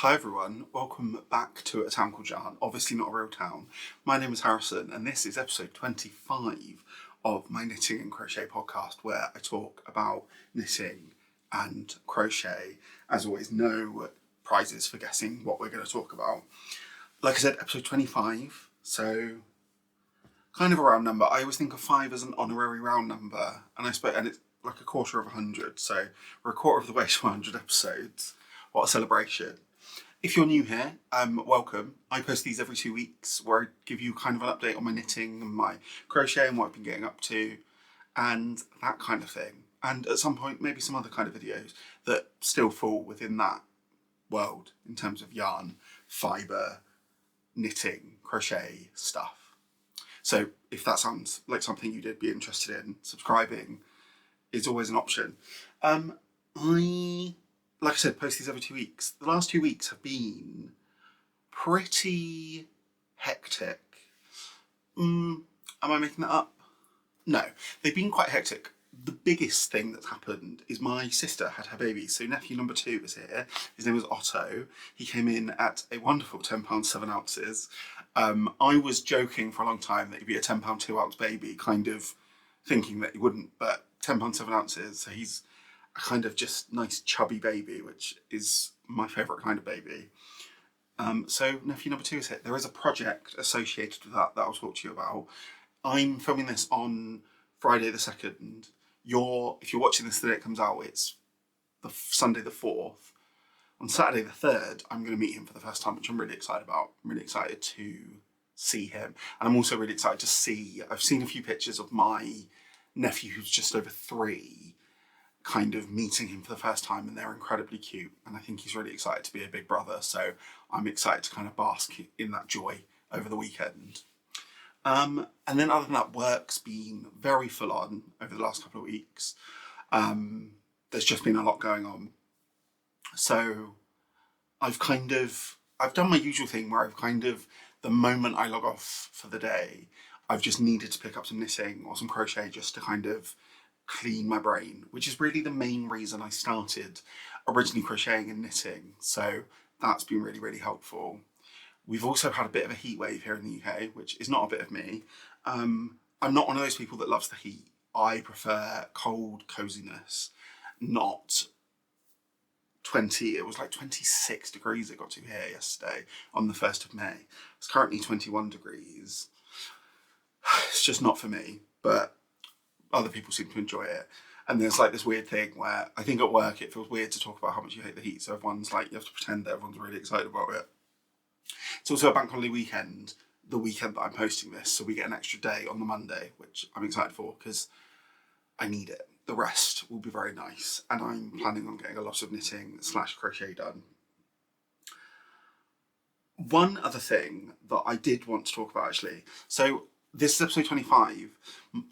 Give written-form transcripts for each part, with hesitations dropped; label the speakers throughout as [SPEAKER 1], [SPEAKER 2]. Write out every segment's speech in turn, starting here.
[SPEAKER 1] Hi everyone, welcome back to A Town Called Yarn, obviously not a real town. My name is Harrison and this is episode 25 of my Knitting and Crochet podcast where I talk about knitting and crochet. As always, no prizes for guessing what we're going to talk about. Like I said, episode 25, so kind of a round number. I always think of 5 as an honorary round number and it's like a quarter of 100, so we're a quarter of the way to 100 episodes. What a celebration. If you're new here, welcome. I post these every 2 weeks where I give you kind of an update on my knitting and my crochet and what I've been getting up to and that kind of thing. And at some point, maybe some other kind of videos that still fall within that world in terms of yarn, fibre, knitting, crochet stuff. So if that sounds like something you did be interested in, subscribing is always an option. Like I said, post these every 2 weeks. The last 2 weeks have been pretty hectic. Am I making that up? No, they've been quite hectic. The biggest thing that's happened is my sister had her baby. So nephew number 2 is here. His name was Otto. He came in at a wonderful £10 7 ounces. I was joking for a long time that he'd be a £10 2 ounce baby, kind of thinking that he wouldn't, but £10 7 ounces. So he's a kind of just nice chubby baby, which is my favourite kind of baby. So nephew number 2 is here. There is a project associated with that I'll talk to you about. I'm filming this on Friday the 2nd. If you're watching this the day it comes out, it's the Sunday the 4th. On Saturday the 3rd, I'm going to meet him for the first time, which I'm really excited about. I'm really excited to see him. And I'm also really excited to see, I've seen a few pictures of my nephew who's just over 3, kind of meeting him for the first time, and they're incredibly cute, and I think he's really excited to be a big brother, so I'm excited to kind of bask in that joy over the weekend. And then other than that, work's been very full on over the last couple of weeks. There's just been a lot going on, so I've done my usual thing where the moment I log off for the day, I've just needed to pick up some knitting or some crochet just to kind of clean my brain, which is really the main reason I started originally crocheting and knitting. So that's been really, really helpful. We've also had a bit of a heat wave here in the UK, which is not a bit of me. I'm not one of those people that loves the heat. I prefer cold coziness, not 20. It was like 26 degrees it got to here yesterday on the 1st of May. It's currently 21 degrees. It's just not for me, but other people seem to enjoy it. And there's like this weird thing where I think at work it feels weird to talk about how much you hate the heat, so everyone's like, you have to pretend that everyone's really excited about it. It's also a bank holiday weekend, the weekend that I'm posting this, so we get an extra day on the Monday, which I'm excited for because I need it. The rest will be very nice, and I'm planning on getting a lot of knitting / crochet done. One other thing that I did want to talk about actually, so this is episode 25.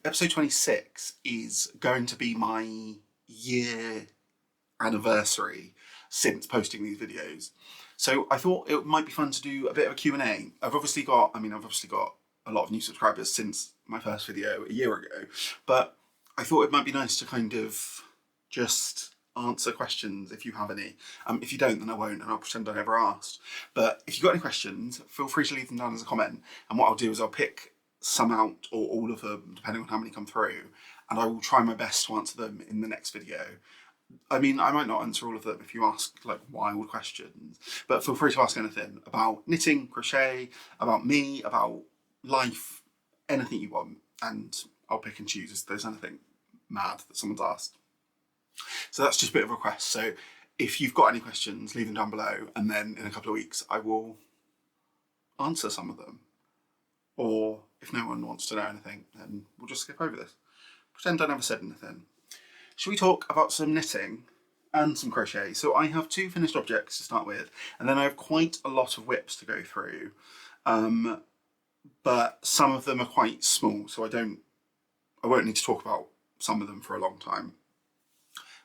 [SPEAKER 1] Episode 26 is going to be my year anniversary since posting these videos. So I thought it might be fun to do a bit of a Q&A. I've obviously got a lot of new subscribers since my first video a year ago, but I thought it might be nice to kind of just answer questions if you have any. If you don't, then I won't, and I'll pretend I never asked. But if you've got any questions, feel free to leave them down as a comment, and what I'll do is I'll pick some out, or all of them, depending on how many come through, and I will try my best to answer them in the next video. I mean, I might not answer all of them if you ask like wild questions, but feel free to ask anything about knitting, crochet, about me, about life, anything you want, and I'll pick and choose if there's anything mad that someone's asked. So that's just a bit of a request. So if you've got any questions, leave them down below, and then in a couple of weeks I will answer some of them. Or if no one wants to know anything, then we'll just skip over this. Pretend I never said anything. Shall we talk about some knitting and some crochet? So I have 2 finished objects to start with, and then I have quite a lot of WIPs to go through. But some of them are quite small, so I won't need to talk about some of them for a long time.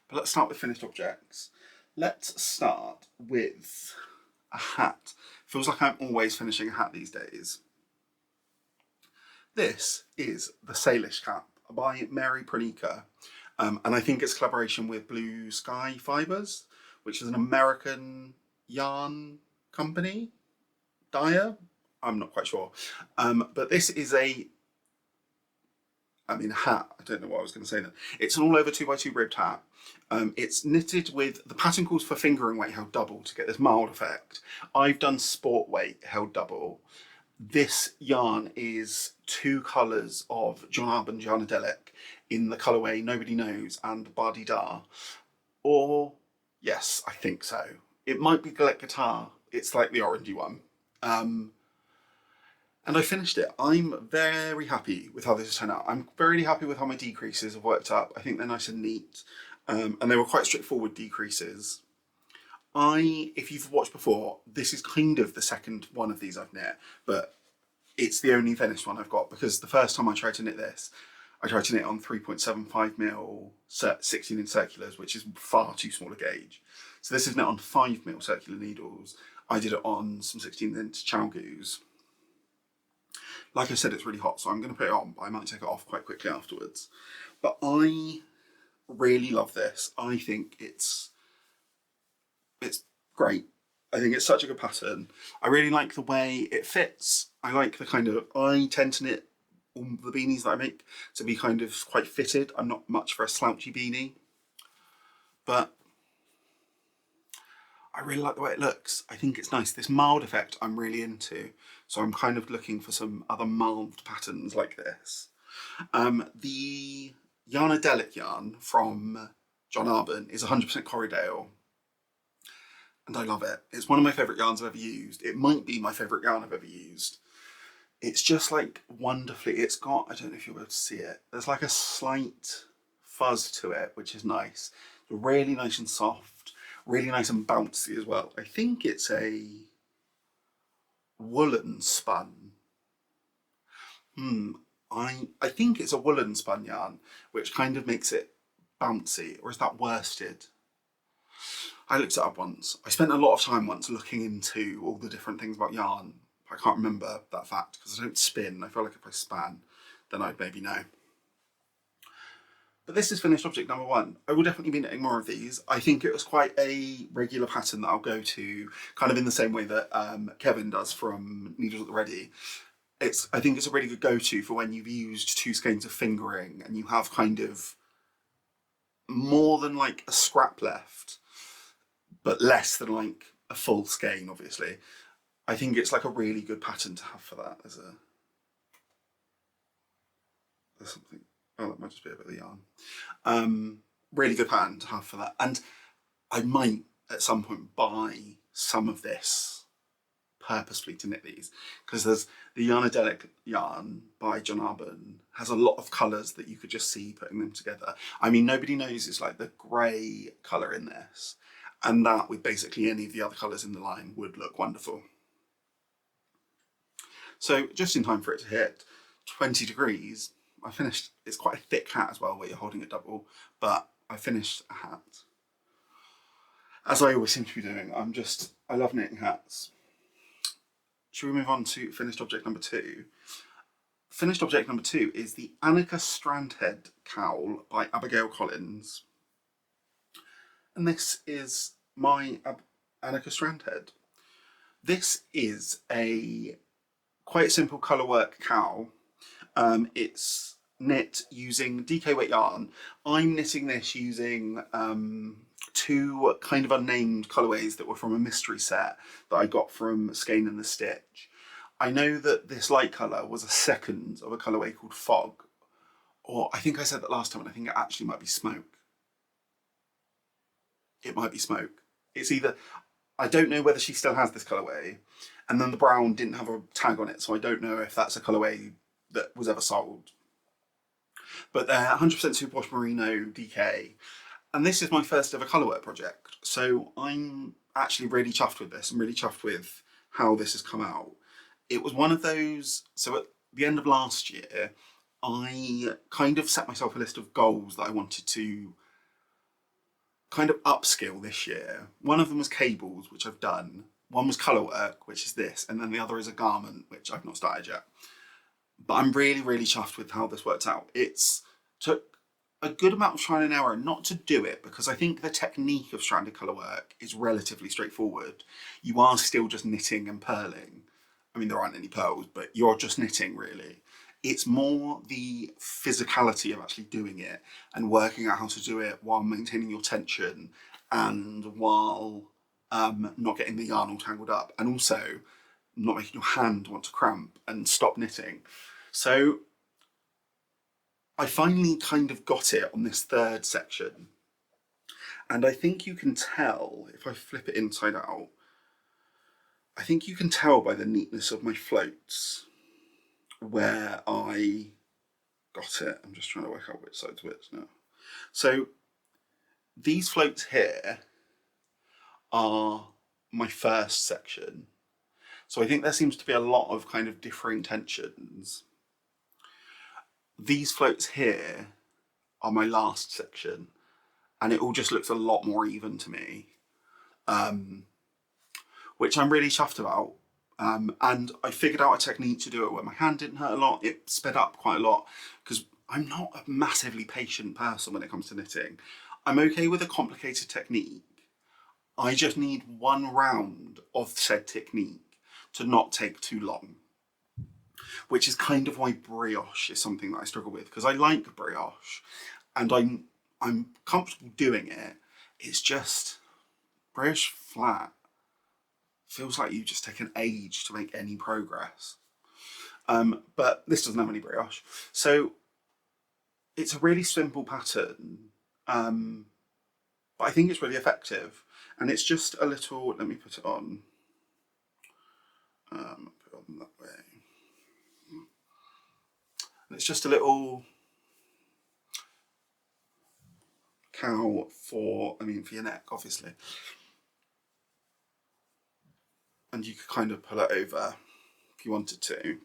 [SPEAKER 1] But let's start with finished objects. Let's start with a hat. Feels like I'm always finishing a hat these days. This is the Salish Cap by Mary Prance. And I think it's a collaboration with Blue Sky Fibers, which is an American yarn company, dyer, I'm not quite sure. But this is a hat. I don't know what I was going to say then. It's an all over 2x2 ribbed hat. It's knitted with, the pattern calls for fingering weight held double to get this mild effect. I've done sport weight held double. This yarn is 2 colours of John Arbon Yarnadelic in the colourway Nobody Knows and Bardi Da. Or, yes, I think so. It might be Galette Guitar. It's like the orangey one. And I finished it. I'm very happy with how this has turned out. I'm very happy with how my decreases have worked up. I think they're nice and neat. And they were quite straightforward decreases. If you've watched before, this is kind of the second one of these I've knit, but it's the only finished one I've got because the first time I tried to knit this, I tried to knit on 3.75mm 16-inch circulars, which is far too small a gauge. So this is knit on 5mm circular needles. I did it on some 16-inch Chalgoos. Like I said, it's really hot, so I'm going to put it on, but I might take it off quite quickly afterwards. But I really love this. I think it's great. I think it's such a good pattern. I really like the way it fits. I like the kind of, I tend to knit all the beanies that I make to be kind of quite fitted. I'm not much for a slouchy beanie, but I really like the way it looks. I think it's nice. This mild effect I'm really into. So I'm kind of looking for some other mild patterns like this. The Yarnadelic yarn from John Arbon is 100% Corriedale. And I love it. It's one of my favourite yarns I've ever used. It might be my favourite yarn I've ever used. It's just like wonderfully, it's got, I don't know if you'll be able to see it, there's like a slight fuzz to it, which is nice. It's really nice and soft, really nice and bouncy as well. I think it's a woolen spun. I think it's a woolen spun yarn, which kind of makes it bouncy, or is that worsted? I looked it up once. I spent a lot of time once looking into all the different things about yarn. I can't remember that fact because I don't spin. I feel like if I span, then I'd maybe know. But this is finished object number 1. I will definitely be knitting more of these. I think it was quite a regular pattern that I'll go to, kind of in the same way that Kevin does from Needles at the Ready. I think it's a really good go-to for when you've used 2 skeins of fingering and you have kind of more than like a scrap left, but less than like a full skein, obviously. I think it's like a really good pattern to have for that. There's something, oh, that might just be a bit of the yarn. Really good pattern to have for that. And I might at some point buy some of this purposefully to knit these, because there's the Yarnadelic yarn by John Arbon has a lot of colours that you could just see putting them together. I mean, Nobody Knows is like the grey colour in this, and that with basically any of the other colours in the line would look wonderful. So just in time for it to hit 20 degrees, I finished. It's quite a thick hat as well where you're holding it double, but I finished a hat. As I always seem to be doing, I love knitting hats. Should we move on to finished object number 2? Finished object number 2 is the Annika Strandhed Cowl by Abigail Collins. And this is my Annika Strandhed. This is a quite simple colourwork cowl. It's knit using DK weight yarn. I'm knitting this using 2 kind of unnamed colourways that were from a mystery set that I got from Skein and the Stitch. I know that this light colour was a second of a colourway called Fog, or I think I said that last time, and I think it actually might be Smoke. It might be Smoke. It's either, I don't know whether she still has this colourway, and then the brown didn't have a tag on it, so I don't know if that's a colourway that was ever sold. But they're 100% superwash merino DK, and this is my first ever colourwork project, so I'm actually really chuffed with this. I'm really chuffed with how this has come out. It was one of those, so at the end of last year, I kind of set myself a list of goals that I wanted to kind of upskill this year. One of them was cables, which I've done. One was colourwork, which is this, and then the other is a garment, which I've not started yet. But I'm really, really chuffed with how this worked out. It's took a good amount of trial and error not to do it, because I think the technique of stranded colour work is relatively straightforward. You are still just knitting and purling. I mean, there aren't any pearls, but you're just knitting really. It's more the physicality of actually doing it and working out how to do it while maintaining your tension and while not getting the yarn all tangled up, and also not making your hand want to cramp and stop knitting. So I finally kind of got it on this third section, and I think you can tell, if I flip it inside out, I think you can tell by the neatness of my floats where I got it. I'm just trying to work out which side's which now. So these floats here are my first section. So I think there seems to be a lot of kind of differing tensions. These floats here are my last section, and it all just looks a lot more even to me, which I'm really chuffed about. And I figured out a technique to do it where my hand didn't hurt a lot. It sped up quite a lot, because I'm not a massively patient person when it comes to knitting. I'm okay with a complicated technique. I just need one round of said technique to not take too long, which is kind of why brioche is something that I struggle with, because I like brioche and I'm comfortable doing it. It's just brioche flat feels like you just take an age to make any progress. But this doesn't have any brioche, so it's a really simple pattern, but I think it's really effective, and it's just a little, let me put it on, put it on that way. And it's just a little cowl for your neck, obviously. And you could kind of pull it over if you wanted to.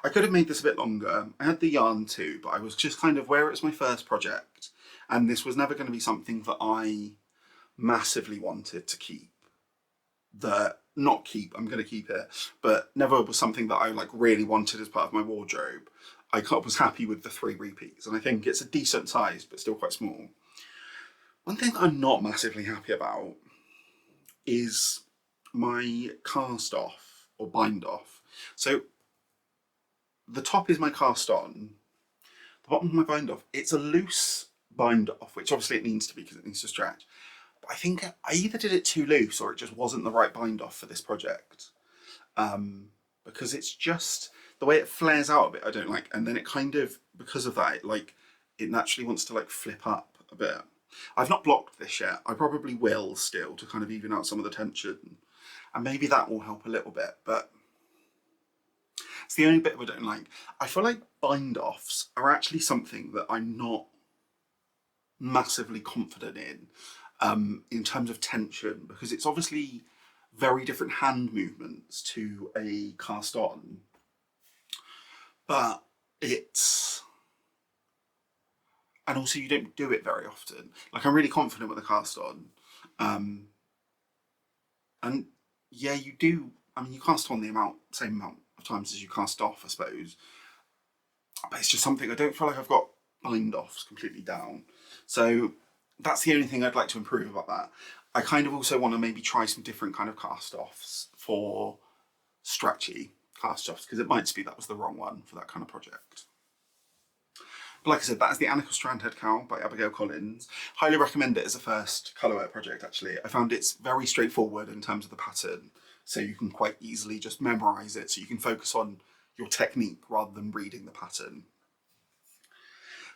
[SPEAKER 1] I could have made this a bit longer. I had the yarn too, but I was just kind of, where it's my first project, and this was never going to be something that I massively wanted to keep. I'm going to keep it, but never was something that I like really wanted as part of my wardrobe. I was happy with the 3 repeats, and I think it's a decent size, but still quite small. One thing that I'm not massively happy about is my cast off or bind off. So the top is my cast on, the bottom is my bind off. It's a loose bind off, which obviously it needs to be because it needs to stretch. But I think I either did it too loose or it just wasn't the right bind off for this project. Because it's just the way it flares out a bit I don't like, and then it kind of, because of that, it naturally wants to like flip up a bit. I've not blocked this yet. I probably will still, to kind of even out some of the tension, and maybe that will help a little bit, but it's the only bit I don't like. I feel like bind offs are actually something that I'm not massively confident in terms of tension, because it's obviously very different hand movements to a cast on, but and also you don't do it very often. Like, I'm really confident with a cast on, and yeah, you do. I mean, you cast on the same amount of times as you cast off, I suppose. But it's just something I don't feel like I've got bind offs completely down. So that's the only thing I'd like to improve about that. I kind of also want to maybe try some different kind of cast offs for stretchy cast offs, because it might be that was the wrong one for that kind of project. But like I said, that is the Annika Strandhed Cowl by Abigail Collins. Highly recommend it as a first colourwork project, actually. I found it's very straightforward in terms of the pattern, so you can quite easily just memorise it, so you can focus on your technique rather than reading the pattern.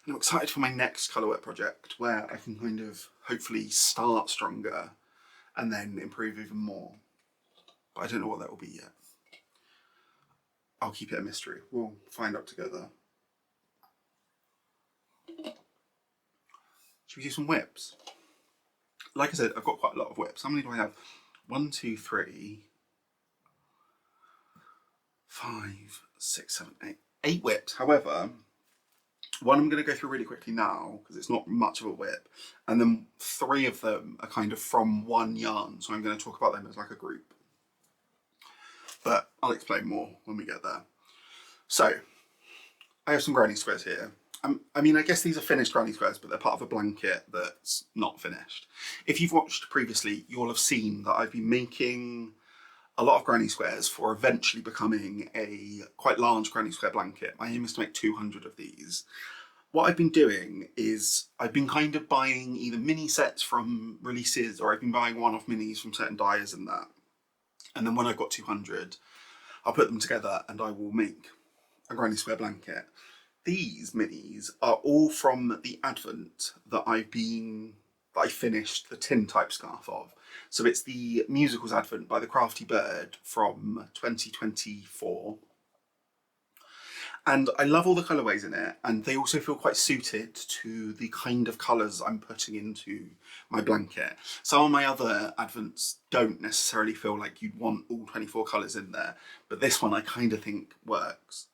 [SPEAKER 1] And I'm excited for my next colourwork project, where I can kind of hopefully start stronger and then improve even more. But I don't know what that will be yet. I'll keep it a mystery. We'll find out together. Should we do some WIPS? Like I said, I've got quite a lot of WIPS. How many do I have? 1, 2, 3, 5, 6, 7, 8. 8 WIPS. However, one I'm going to go through really quickly now, because it's not much of a WIP, and then 3 of them are kind of from one yarn, so I'm going to talk about them as like a group. But I'll explain more when we get there. So, I have some granny squares here, I mean, I guess these are finished granny squares, but they're part of a blanket that's not finished. If you've watched previously, you'll have seen that I've been making a lot of granny squares for eventually becoming a quite large granny square blanket. My aim is to make 200 of these. What I've been doing is I've been kind of buying either mini sets from releases, or I've been buying one-off minis from certain dyers and that. And then when I've got 200, I'll put them together and I will make a granny square blanket. These minis are all from the advent that I finished the tin type scarf of. So it's the Musicals Advent by the Crafty Bird from 2024. And I love all the colourways in it, and they also feel quite suited to the kind of colours I'm putting into my blanket. Some of my other advents don't necessarily feel like you'd want all 24 colours in there, but this one I kind of think works.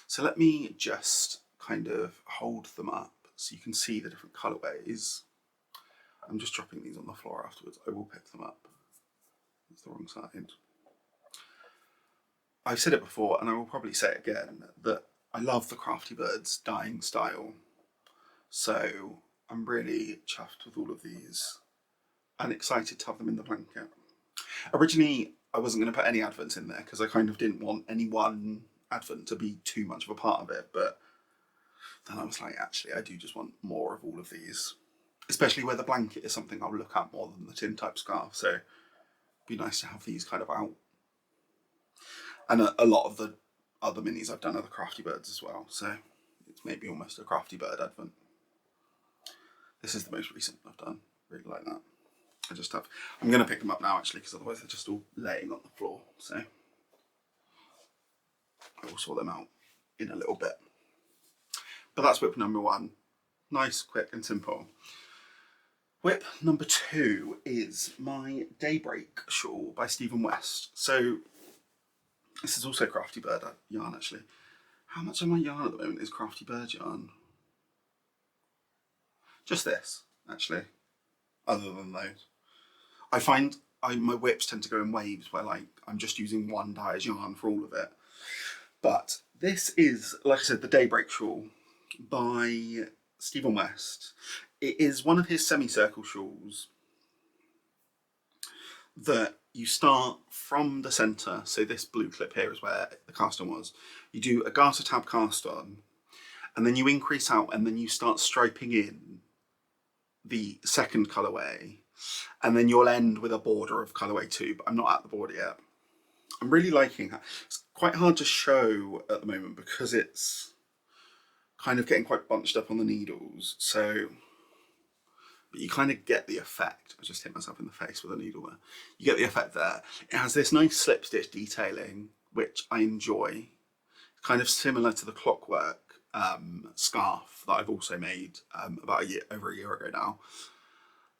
[SPEAKER 1] So let me just kind of hold them up so you can see the different colourways. I'm just dropping these on the floor afterwards. I will pick them up. It's the wrong side. I've said it before, and I will probably say it again, that I love the Crafty Bird's dyeing style. So I'm really chuffed with all of these and excited to have them in the blanket. Originally, I wasn't going to put any advents in there because I kind of didn't want any one advent to be too much of a part of it. But then I was like, actually, I do just want more of all of these, especially where the blanket is something I'll look at more than the tin type scarf. So it'd be nice to have these kind of out. And a lot of the other minis I've done are the Crafty Birds as well, so it's maybe almost a Crafty Bird advent. This is the most recent I've done. Really like that. I'm going to pick them up now actually, because otherwise they're just all laying on the floor. So I will sort them out in a little bit. But that's WIP number 1. Nice, quick and simple. WIP number 2 is my Daybreak shawl by Stephen West. So this is also Crafty Bird yarn actually. How much of my yarn at the moment is Crafty Bird yarn? Just this, actually, other than those. I find my WIPs tend to go in waves where like I'm just using one dyer's yarn for all of it. But this is, like I said, the Daybreak shawl by Stephen West. It is one of his semicircle shawls that you start from the centre, so this blue clip here is where the cast on was. You do a garter tab cast on, and then you increase out, and then you start striping in the second colourway, and then you'll end with a border of colourway 2, but I'm not at the border yet. I'm really liking that. It's quite hard to show at the moment because it's kind of getting quite bunched up on the needles, so but you kind of get the effect. I just hit myself in the face with a needle there. You get the effect there. It has this nice slip stitch detailing, which I enjoy. It's kind of similar to the Clockwork scarf that I've also made about over a year ago now.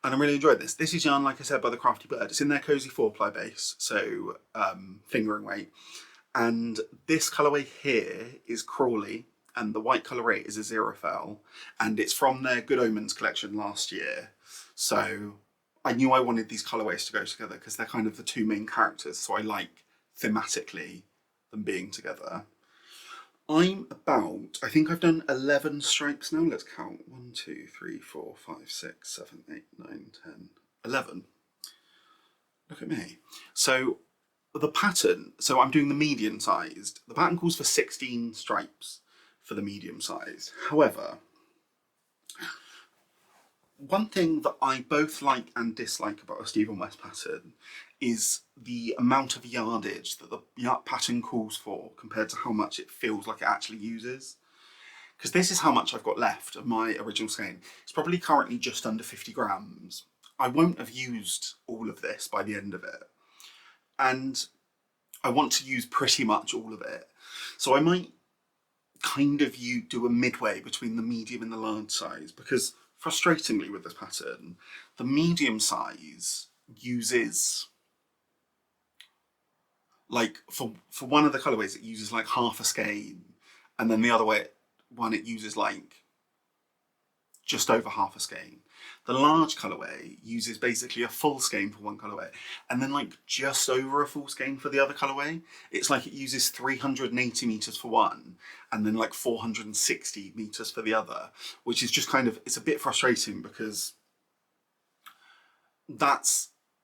[SPEAKER 1] And I'm really enjoying this. This is yarn, like I said, by the Crafty Bird. It's in their Cozy 4-ply base, so fingering weight. And this colourway here is Crawley, and the white colourway is a Xerophil, and it's from their Good Omens collection last year. So I knew I wanted these colourways to go together because they're kind of the two main characters, so I like thematically them being together. I think I've done 11 stripes now. Let's count. 1, 2, 3, 4, 5, 6, 7, 8, 9, 10, 11. Look at me. So the pattern, so I'm doing the medium sized. The pattern calls for 16 stripes for the medium size. However, one thing that I both like and dislike about a Stephen West pattern is the amount of yardage that the pattern calls for compared to how much it feels like it actually uses. Because this is how much I've got left of my original skein. It's probably currently just under 50 grams. I won't have used all of this by the end of it. And I want to use pretty much all of it. So I might kind of do a midway between the medium and the large size, because frustratingly with this pattern, the medium size uses like for one of the colorways it uses like half a skein, and then the other one it uses like just over half a skein. The large colourway uses basically a full skein for one colourway, and then like just over a full skein for the other colourway. It's like it uses 380 metres for one, and then like 460 metres for the other, which is just kind of, it's a bit frustrating because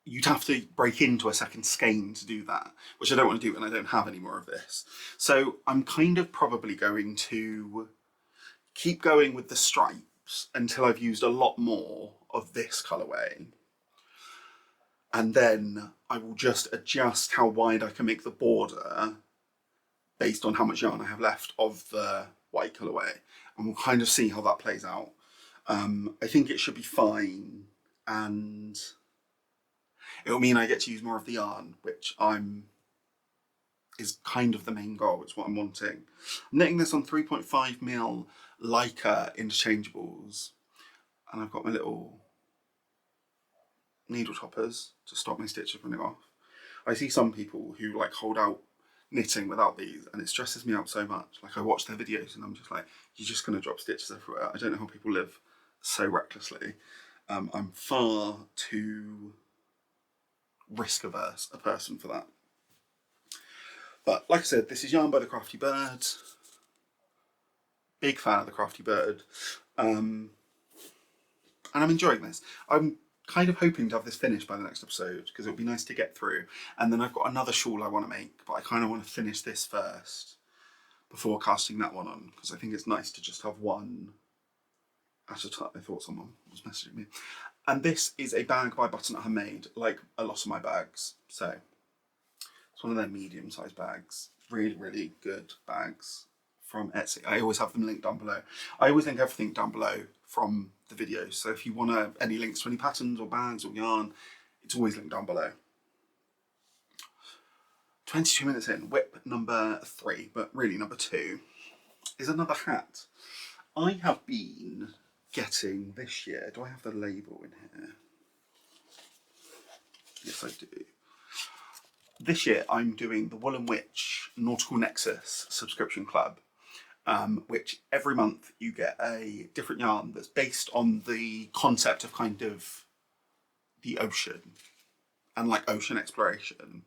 [SPEAKER 1] you'd have to break into a second skein to do that, which I don't want to do, and I don't have any more of this. So I'm kind of probably going to keep going with the stripes until I've used a lot more of this colourway. And then I will just adjust how wide I can make the border based on how much yarn I have left of the white colourway. And we'll kind of see how that plays out. I think it should be fine, and it'll mean I get to use more of the yarn, which is kind of the main goal. It's what I'm wanting. I'm knitting this on 3.5mm Leica interchangeables, and I've got my little needle toppers to stop my stitches running off. I see some people who like hold out knitting without these, and it stresses me out so much. Like, I watch their videos and I'm just like, you're just going to drop stitches everywhere. I don't know how people live so recklessly. I'm far too risk averse a person for that. But like I said, this is yarn by the Crafty Bird. Big fan of the Crafty Bird. And I'm enjoying this. I'm kind of hoping to have this finished by the next episode because it would be nice to get through. And then I've got another shawl I want to make, but I kind of want to finish this first before casting that one on, because I think it's nice to just have one at a time. I thought someone was messaging me. And this is a bag by Butternut Handmade, like a lot of my bags. So it's one of their medium-sized bags. Really, really good bags from Etsy. I always have them linked down below. I always link everything down below from the videos. So if you want any links to any patterns or bags or yarn, it's always linked down below. 22 minutes in, whip number 3, but really number 2, is another hat. I have been getting this year, do I have the label in here? Yes, I do. This year I'm doing the Wooden Wytch Nautical Nexus subscription club, which every month you get a different yarn that's based on the concept of kind of the ocean and like ocean exploration.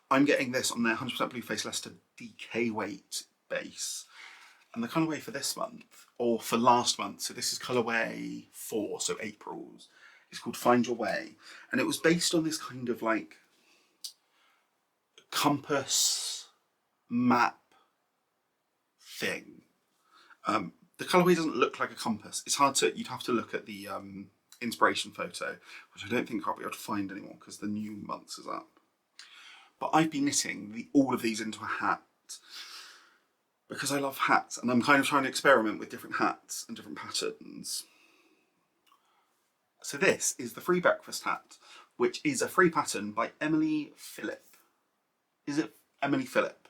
[SPEAKER 1] I'm getting this on their 100% Blue Face Leicester DK weight base. And the colourway for this month, or for last month, so this is colourway 4, so April's, it's called Find Your Way. And it was based on this kind of like compass map thing. The colourway doesn't look like a compass. It's hard to, you'd have to look at the inspiration photo, which I don't think I'll be able to find anymore because the new month's is up. But I've been knitting all of these into a hat because I love hats, and I'm kind of trying to experiment with different hats and different patterns. So this is the Free Breakfast hat, which is a free pattern by Emily Phillip. Is it Emily Phillip?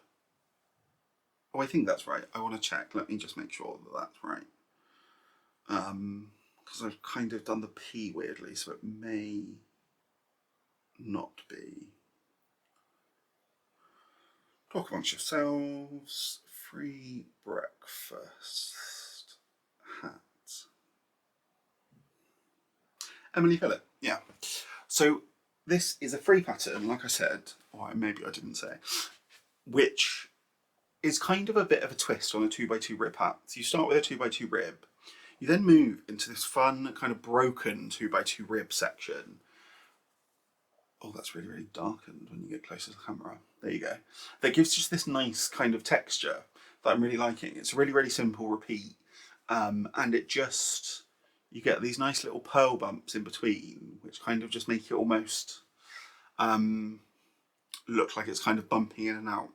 [SPEAKER 1] Oh, I think that's right. I want to check. Let me just make sure that that's right. Because I've kind of done the P weirdly, so it may not be. Talk amongst yourselves. Free breakfast hat. Emily Phillip, yeah. So this is a free pattern, like I said, or maybe I didn't say, which is kind of a bit of a twist on a 2x2 rib hat. So you start with a 2x2 rib, you then move into this fun kind of broken 2x2 rib section. Oh, that's really, really darkened when you get closer to the camera. There you go. That gives just this nice kind of texture that I'm really liking. It's a really, really simple repeat. And it just, you get these nice little pearl bumps in between, which kind of just make it almost look like it's kind of bumping in and out.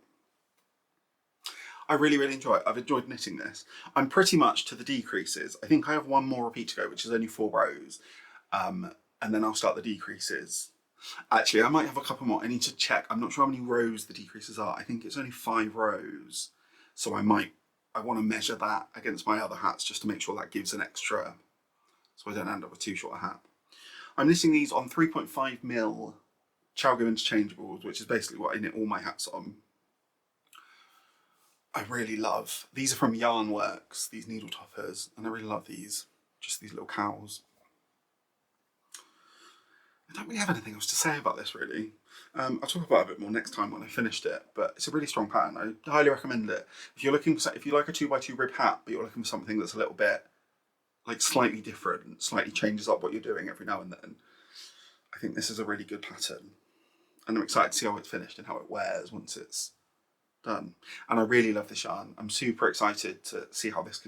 [SPEAKER 1] I really, really enjoy it. I've enjoyed knitting this. I'm pretty much to the decreases. I think I have one more repeat to go, which is only 4 rows. And then I'll start the decreases. Actually, I might have a couple more. I need to check. I'm not sure how many rows the decreases are. I think it's only 5 rows. So I want to measure that against my other hats just to make sure that gives an extra, so I don't end up with too short a hat. I'm knitting these on 3.5mm Chalgo interchangeables, which is basically what I knit all my hats on. I really love, these are from Yarnworks, these needle toppers, and I really love these. just these little cowls. I don't really have anything else to say about this really. I'll talk about it a bit more next time when I finished it, but it's a really strong pattern. I highly recommend it. If you're looking for, if you like a 2x2 rib hat, but you're looking for something that's a little bit like slightly different, slightly changes up what you're doing every now and then, I think this is a really good pattern. And I'm excited to see how it's finished and how it wears once it's done. And I really love this yarn. I'm super excited to see how this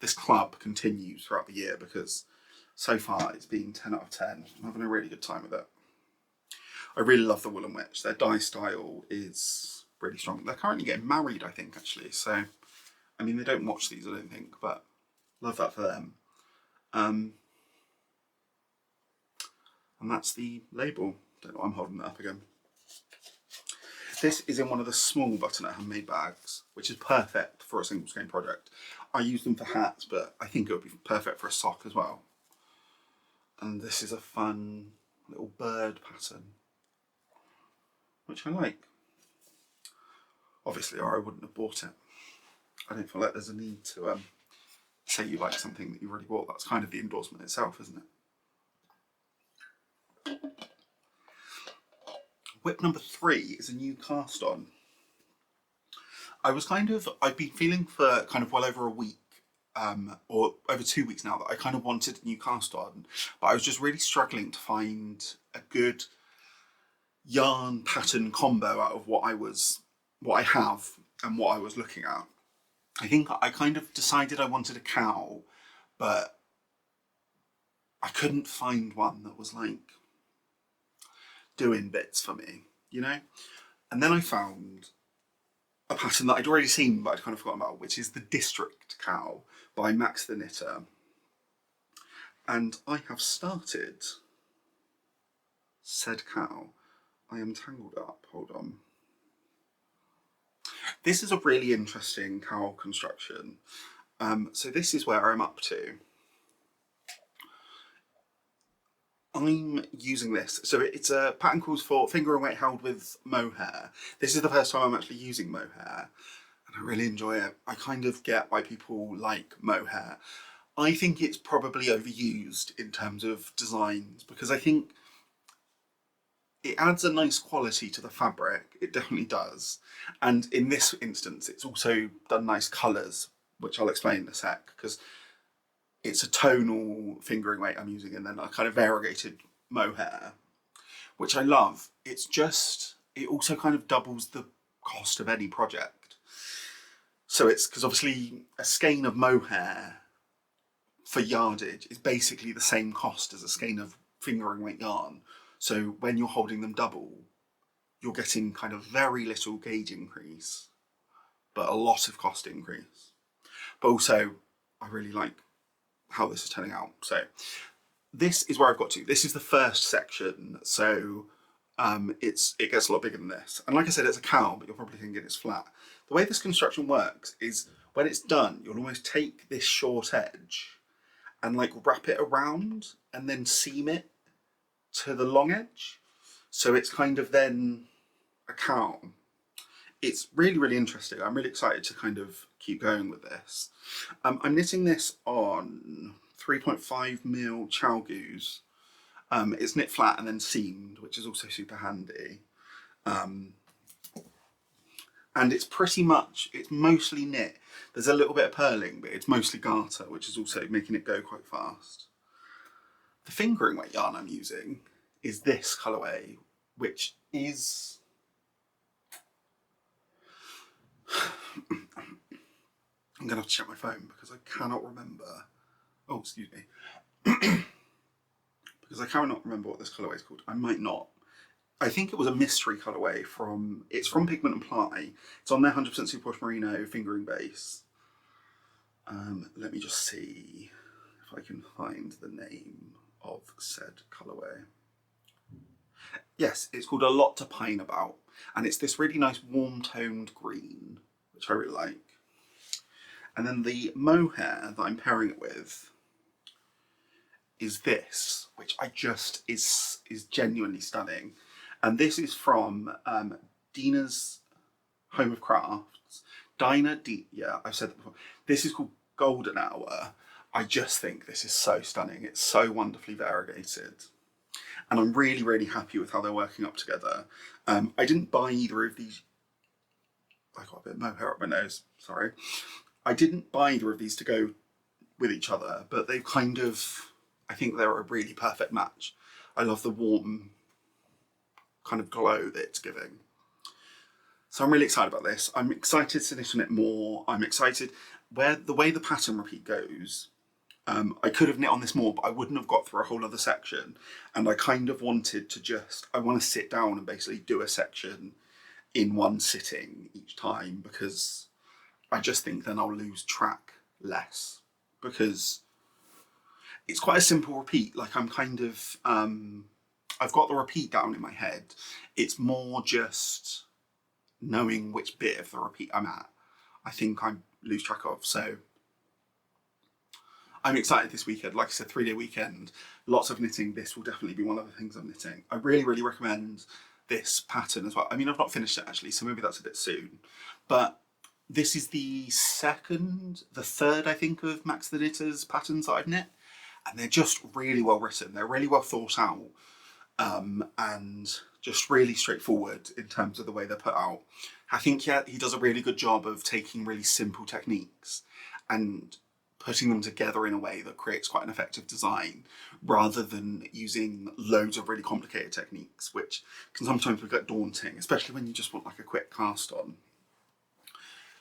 [SPEAKER 1] this club continues throughout the year, because so far it's been 10 out of 10. I'm having a really good time with it. I really love the Wooden Wytch. Their dye style is really strong. They're currently getting married, I think, actually. So, I mean, they don't watch these, I don't think, but love that for them. And that's the label. Don't know why I'm holding that up again. This is in one of the small butternut handmade bags, which is perfect for a single skein project. I use them for hats, but I think it would be perfect for a sock as well. And this is a fun little bird pattern, which I like. Obviously, or I wouldn't have bought it. I don't feel like there's a need to say you like something that you've already bought. That's kind of the endorsement itself, isn't it? WIP number 3 is a new cast on. I've been feeling for kind of well over a week, or over 2 weeks now, that I kind of wanted a new cast on, but I was just really struggling to find a good yarn pattern combo out of what I have and what I was looking at. I think I kind of decided I wanted a cowl, but I couldn't find one that was like doing bits for me, you know? And then I found a pattern that I'd already seen but I'd kind of forgotten about, which is the District Cowl by Max the Knitter. And I have started said cowl. I am tangled up, hold on. This is a really interesting cowl construction. So this is where I'm up to. I'm using this. So it's a pattern calls for finger and weight held with mohair. This is the first time I'm actually using mohair, and I really enjoy it. I kind of get why people like mohair. I think it's probably overused in terms of designs, because I think it adds a nice quality to the fabric. It definitely does. And in this instance, it's also done nice colours, which I'll explain in a sec, because it's a tonal fingering weight I'm using and then a kind of variegated mohair, which I love. It's just, it also kind of doubles the cost of any project. So it's, because obviously a skein of mohair for yardage is basically the same cost as a skein of fingering weight yarn. So when you're holding them double, you're getting kind of very little gauge increase, but a lot of cost increase. But also, I really like how this is turning out. So this is where I've got to. This is the first section, so it gets a lot bigger than this. And like I said, it's a cowl, but you're probably thinking it's flat. The way this construction works is when it's done, you'll almost take this short edge and like wrap it around and then seam it to the long edge. So it's kind of then a cowl. It's really, really interesting. I'm really excited to kind of keep going with this. I'm knitting this on 3.5mm chow goose. It's knit flat and then seamed, which is also super handy. And it's pretty much, it's mostly knit. There's a little bit of purling, but it's mostly garter, which is also making it go quite fast. The fingering weight yarn I'm using is this colourway, which is... I'm going to have to check my phone because I cannot remember. Oh, excuse me. Because I cannot remember what this colourway is called. I might not. I think it was a mystery colourway from... It's from Pigment Ply. It's on their 100% Superwash Merino fingering base. Let me just see if I can find the name of said colourway. Yes, it's called A Lot to Pine About. And it's this really nice warm-toned green, which I really like. And then the mohair that I'm pairing it with is this, which I just is genuinely stunning. And this is from Dina's Home of Crafts. Yeah, I've said that before. This is called Golden Hour. I just think this is so stunning. It's so wonderfully variegated. And I'm really, really happy with how they're working up together. I didn't buy either of these. I got a bit of mohair up my nose, sorry. I didn't buy either of these to go with each other, but they've kind of, I think they're a really perfect match. I love the warm kind of glow that it's giving. So I'm really excited about this. I'm excited to knit on it more. I'm excited the way the pattern repeat goes. I could have knit on this more, but I wouldn't have got through a whole other section. And I kind of wanted to I want to sit down and basically do a section in one sitting each time, because I just think then I'll lose track less, because it's quite a simple repeat. Like I'm kind of, I've got the repeat down in my head. It's more just knowing which bit of the repeat I'm at, I think I lose track of. So I'm excited this weekend. Like I said, 3-day weekend, lots of knitting. This will definitely be one of the things I'm knitting. I really, really recommend this pattern as well. I mean, I've not finished it actually, so maybe that's a bit soon. But this is the third, I think, of Max the Knitter's patterns that I've knit. And they're just really well written. They're really well thought out. And just really straightforward in terms of the way they're put out. I think, yeah, he does a really good job of taking really simple techniques and putting them together in a way that creates quite an effective design, rather than using loads of really complicated techniques, which can sometimes get daunting, especially when you just want like a quick cast on.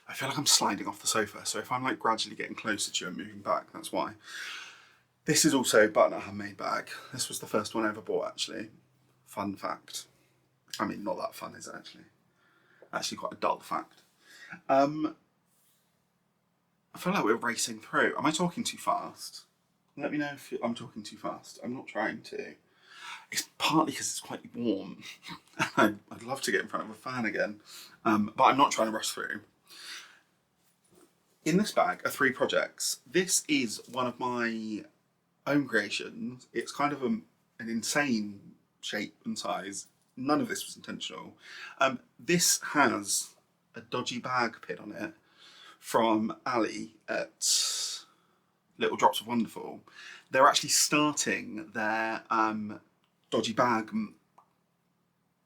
[SPEAKER 1] I feel like I'm sliding off the sofa, so if I'm like gradually getting closer to you and moving back, that's why. This is also Butternut handmade bag. This was the first one I ever bought, actually. Fun fact. I mean, not that fun, is it, actually? Actually quite a dull fact. I feel like we're racing through. Am I talking too fast? Let me know if I'm talking too fast. I'm not trying to. It's partly because it's quite warm. I'd love to get in front of a fan again, but I'm not trying to rush through. In this bag are 3 projects. This is one of my own creations. It's kind of an insane shape and size. None of this was intentional. This has a dodgy bag pin on it from Ali at Little Drops of Wonderful. They're actually starting their dodgy bag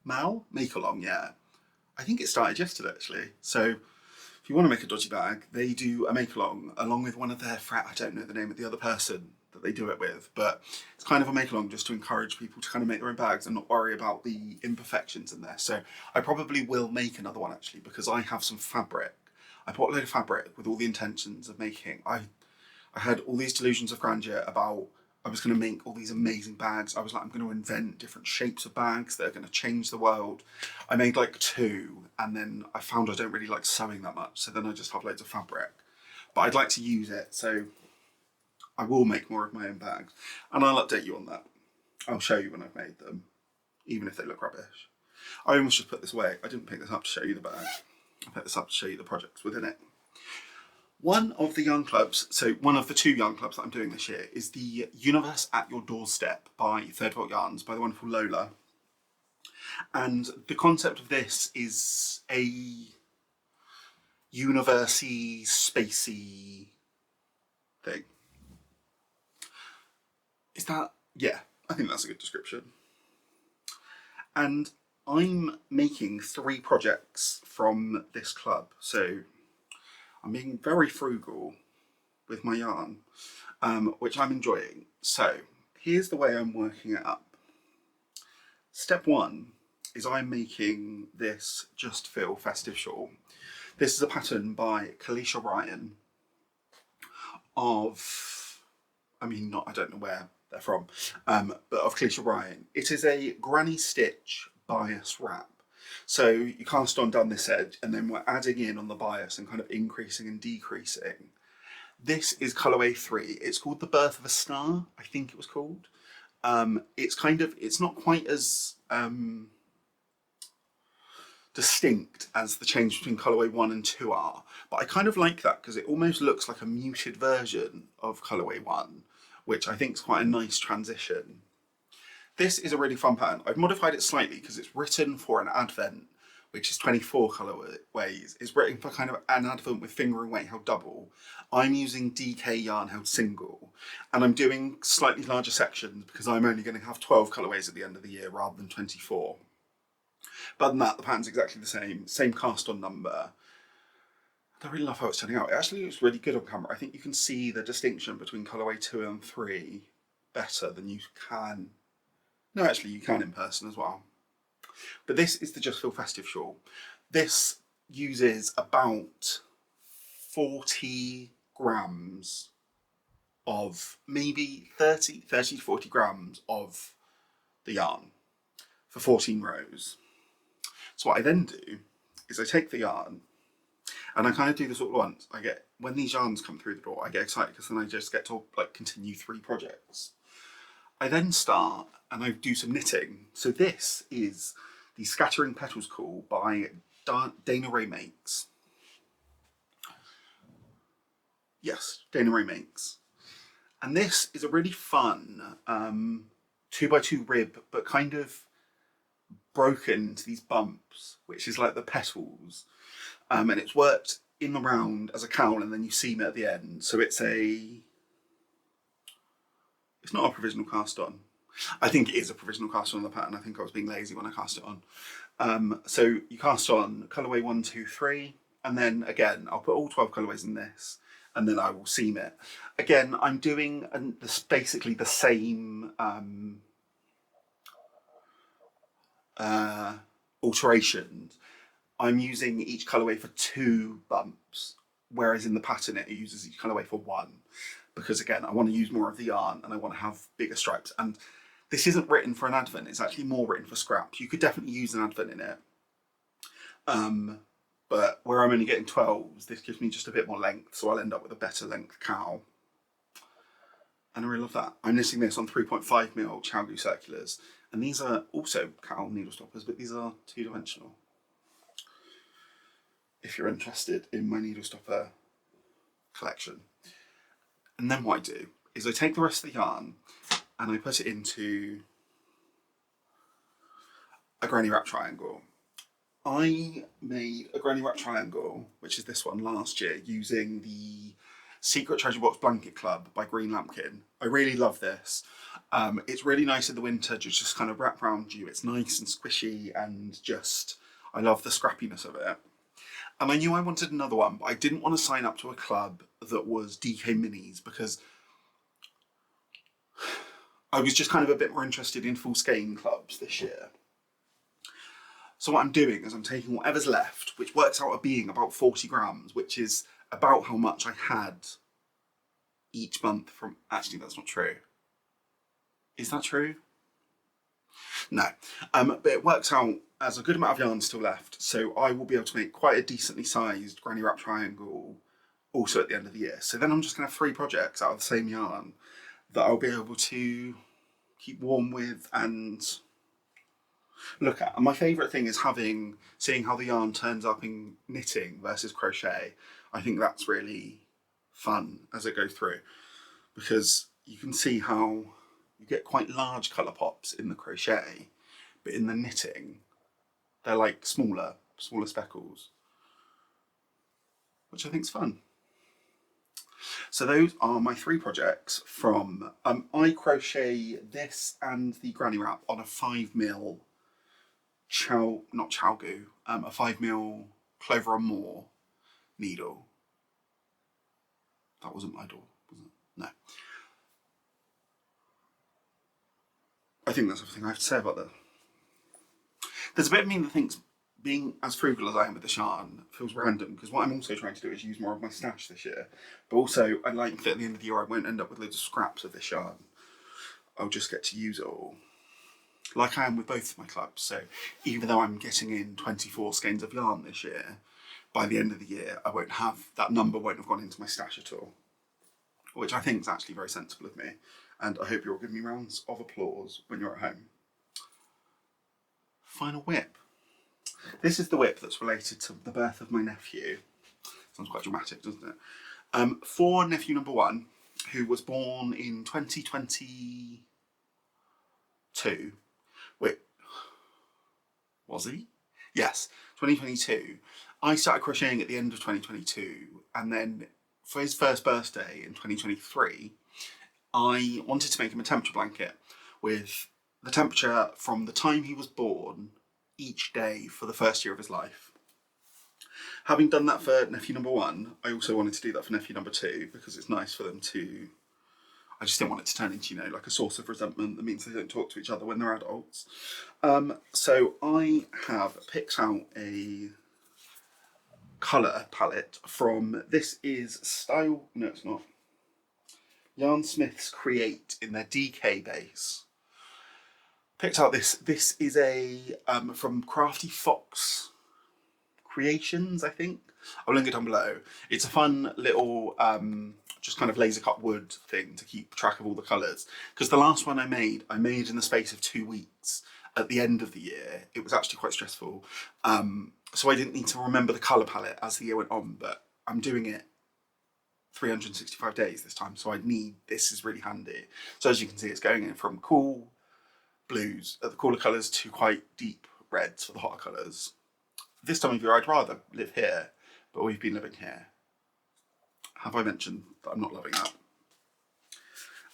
[SPEAKER 1] make-along, yeah. I think it started yesterday, actually. So if you want to make a dodgy bag, they do a make-along along with one of their I don't know the name of the other person that they do it with, but it's kind of a make-along just to encourage people to kind of make their own bags and not worry about the imperfections in there. So I probably will make another one, actually, because I have some fabric. I bought a load of fabric with all the intentions of making. I had all these delusions of grandeur about I was going to make all these amazing bags. I was like, I'm going to invent different shapes of bags that are going to change the world. I made like 2, and then I found I don't really like sewing that much, so then I just have loads of fabric. But I'd like to use it, so I will make more of my own bags. And I'll update you on that. I'll show you when I've made them, even if they look rubbish. I almost just put this away. I didn't pick this up to show you the bag. I picked this up to show you the projects within it. One of the young clubs, so one of the 2 young clubs that I'm doing this year, is the Universe at Your Doorstep by Third Volt Yarns, by the wonderful Lola. And the concept of this is a university, spacey thing. Is that? Yeah, I think that's a good description. And I'm making 3 projects from this club, so I'm being very frugal with my yarn, which I'm enjoying. So here's the way I'm working it up. Step 1 is I'm making this Just Feel Festive Shawl. This is a pattern by Caleisha Ryan of, I don't know where they're from, but of Caleisha Ryan. It is a granny stitch bias wrap. So you cast on down this edge, and then we're adding in on the bias and kind of increasing and decreasing. This is colourway 3. It's called The Birth of a Star, I think it was called. It's not quite as distinct as the change between colourway 1 and 2 are, but I kind of like that because it almost looks like a muted version of colourway 1, which I think is quite a nice transition. This is a really fun pattern. I've modified it slightly because it's written for an advent, which is 24 colourways, is written for kind of an advent with fingering weight held double. I'm using DK yarn held single, and I'm doing slightly larger sections because I'm only going to have 12 colourways at the end of the year rather than 24. But than that, the pattern's exactly the same cast on number. I really love how it's turning out. It actually looks really good on camera. I think you can see the distinction between colourway 2 and 3 better than you can. No, actually you can in person as well. But this is the Just Feel Festive shawl. This uses about 40 grams of, maybe 30 to 40 grams of the yarn for 14 rows. So what I then do is I take the yarn and I kind of do this all at once. When these yarns come through the door, I get excited because then I just get to like continue 3 projects. I then start and I do some knitting. So this is the Scattering Petals Cowl by Dana Rae Makes. Yes, Dana Rae Makes. And this is a really fun 2x2 rib, but kind of broken into these bumps, which is like the petals. And it's worked in the round as a cowl and then you seam it at the end. So it's not a provisional cast on. I think it is a provisional cast on the pattern. I think I was being lazy when I cast it on. So you cast on colourway 1, 2, 3, and then again, I'll put all 12 colourways in this, and then I will seam it. Again, I'm doing basically the same alterations. I'm using each colourway for 2 bumps, whereas in the pattern it uses each colourway for 1. Because again, I want to use more of the yarn and I want to have bigger stripes. And this isn't written for an advent, it's actually more written for scraps. You could definitely use an advent in it. But where I'm only getting 12s, this gives me just a bit more length, so I'll end up with a better length cowl. And I really love that. I'm knitting this on 3.5mm Chowgu circulars. And these are also cowl needle stoppers, but these are 2-dimensional. If you're interested in my needle stopper collection. And then what I do is I take the rest of the yarn and I put it into a granny wrap triangle. I made a granny wrap triangle, which is this one, last year, using the Secret Treasure Box Blanket Club by Green Lambkin. I really love this. It's really nice in the winter to just kind of wrap around you. It's nice and squishy and just, I love the scrappiness of it. And I knew I wanted another one, but I didn't want to sign up to a club that was DK Minis because I was just kind of a bit more interested in full Skein clubs this year. So what I'm doing is I'm taking whatever's left, which works out at being about 40 grams, which is about how much I had each month from, actually that's not true. Is that true? No, but it works out as a good amount of yarn still left, so I will be able to make quite a decently sized granny wrap triangle also at the end of the year. So then I'm just going to have 3 projects out of the same yarn that I'll be able to keep warm with and look at. And my favourite thing is seeing how the yarn turns up in knitting versus crochet. I think that's really fun as it goes through because you can see how you get quite large colour pops in the crochet, but in the knitting they're like smaller speckles, which I think is fun. So those are my 3 projects from, I crochet this and the granny wrap on a 5mm not Chowgu, a 5mm Clover and More needle. That wasn't my door, was it? No. I think that's everything I have to say about that. There's a bit of me that thinks being as frugal as I am with the yarn feels random, because what I'm also trying to do is use more of my stash this year. But also, I like that at the end of the year I won't end up with loads of scraps of this yarn. I'll just get to use it all. Like I am with both of my clubs, so even though I'm getting in 24 skeins of yarn this year, by the end of the year I won't have, that number won't have gone into my stash at all. Which I think is actually very sensible of me. And I hope you're all giving me rounds of applause when you're at home. Final WIP. This is the WIP that's related to the birth of my nephew. Sounds quite dramatic, doesn't it? For nephew number 1, who was born in 2022. Wait, was he? Yes, 2022. I started crocheting at the end of 2022, and then for his first birthday in 2023, I wanted to make him a temperature blanket with the temperature from the time he was born each day for the first year of his life. Having done that for nephew number 1, I also wanted to do that for nephew number 2 because it's nice for them to... I just didn't want it to turn into, you know, like a source of resentment that means they don't talk to each other when they're adults. So I have picked out a colour palette from, this is Style, no it's not, Yarnsmiths Create in their DK base. Picked out this is a, from Crafty Fox Creations, I think. I'll link it down below. It's a fun little, just kind of laser cut wood thing to keep track of all the colours. Because the last one I made in the space of 2 weeks at the end of the year. It was actually quite stressful. So I didn't need to remember the colour palette as the year went on, but I'm doing it 365 days this time, so this is really handy. So as you can see, it's going in from cool blues at the cooler colours to quite deep reds for the hotter colours. This time of year I'd rather live here, but we've been living here. Have I mentioned that I'm not loving that?